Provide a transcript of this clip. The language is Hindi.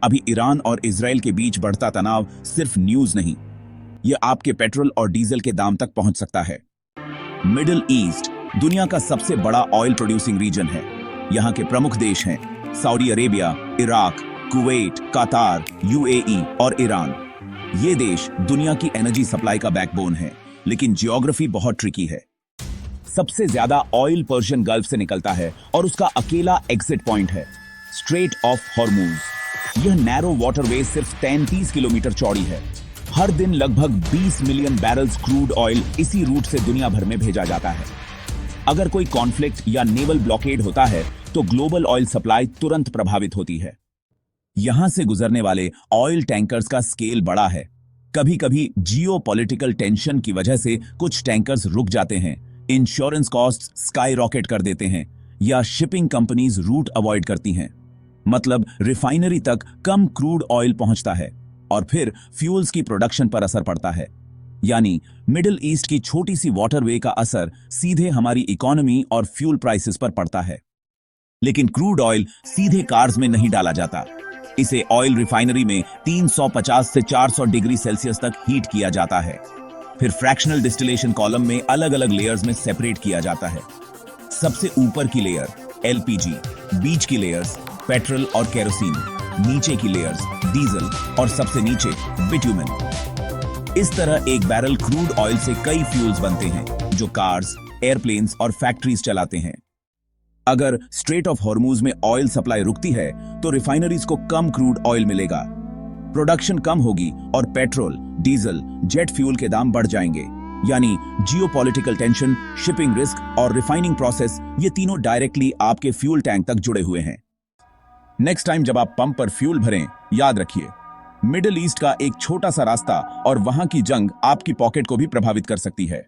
अभी ईरान और इजराइल के बीच बढ़ता तनाव सिर्फ न्यूज नहीं, यह आपके पेट्रोल और डीजल के दाम तक पहुंच सकता है। मिडिल ईस्ट दुनिया का सबसे बड़ा ऑयल प्रोड्यूसिंग रीजन है। यहाँ के प्रमुख देश हैं सऊदी अरेबिया, इराक, कुवैत, कतार, यूएई और ईरान। ये देश दुनिया की एनर्जी सप्लाई का बैकबोन है, लेकिन जियोग्राफी बहुत ट्रिकी है। सबसे ज्यादा ऑयल पर्शियन गल्फ से निकलता है और उसका अकेला एग्जिट पॉइंट है स्ट्रेट ऑफ हॉर्मूज। यह नैरो वाटरवे सिर्फ 33 किलोमीटर चौड़ी है। हर दिन लगभग 20 मिलियन बैरल्स क्रूड ऑयल इसी रूट से दुनिया भर में भेजा जाता है। अगर कोई कॉन्फ्लिक्ट या नेवल ब्लॉकेड होता है तो ग्लोबल ऑयल सप्लाई तुरंत प्रभावित होती है। यहां से गुजरने वाले ऑयल टैंकर्स का स्केल बड़ा है। कभी कभी जियोपॉलिटिकल टेंशन की वजह से कुछ टैंकर्स रुक जाते हैं, इंश्योरेंस कॉस्ट स्काई रॉकेट कर देते हैं या शिपिंग कंपनीज रूट अवॉइड करती हैं। मतलब रिफाइनरी तक कम क्रूड ऑयल पहुंचता है और फिर फ्यूल्स की प्रोडक्शन पर असर पड़ता है। यानी मिडिल ईस्ट की छोटी सी वाटरवे का असर सीधे हमारी इकोनॉमी और फ्यूल प्राइसेस पर पड़ता है। लेकिन क्रूड ऑयल सीधे कार्स में नहीं डाला जाता। इसे ऑयल रिफाइनरी में 350 से 400 डिग्री सेल्सियस तक हीट किया जाता है। फिर फ्रैक्शनल डिस्टिलेशन कॉलम में अलग अलग लेयर्स में सेपरेट किया जाता है। सबसे ऊपर की लेयर एलपीजी, बीच की लेयर्स पेट्रोल और केरोसिन, नीचे की लेयर्स डीजल और सबसे नीचे बिट्यूमेन। इस तरह एक बैरल क्रूड ऑयल से कई फ्यूल्स बनते हैं जो कार्स, एयरप्लेन्स और फैक्ट्रीज चलाते हैं। अगर स्ट्रेट ऑफ हॉर्मूज में ऑयल सप्लाई रुकती है तो रिफाइनरीज को कम क्रूड ऑयल मिलेगा, प्रोडक्शन कम होगी और पेट्रोल, डीजल, जेट फ्यूल के दाम बढ़ जाएंगे। यानी जियोपॉलिटिकल टेंशन, शिपिंग रिस्क और रिफाइनिंग प्रोसेस, ये तीनों डायरेक्टली आपके फ्यूल टैंक तक जुड़े हुए हैं। नेक्स्ट टाइम जब आप पंप पर फ्यूल भरें, याद रखिए मिडिल ईस्ट का एक छोटा सा रास्ता और वहां की जंग आपकी पॉकेट को भी प्रभावित कर सकती है।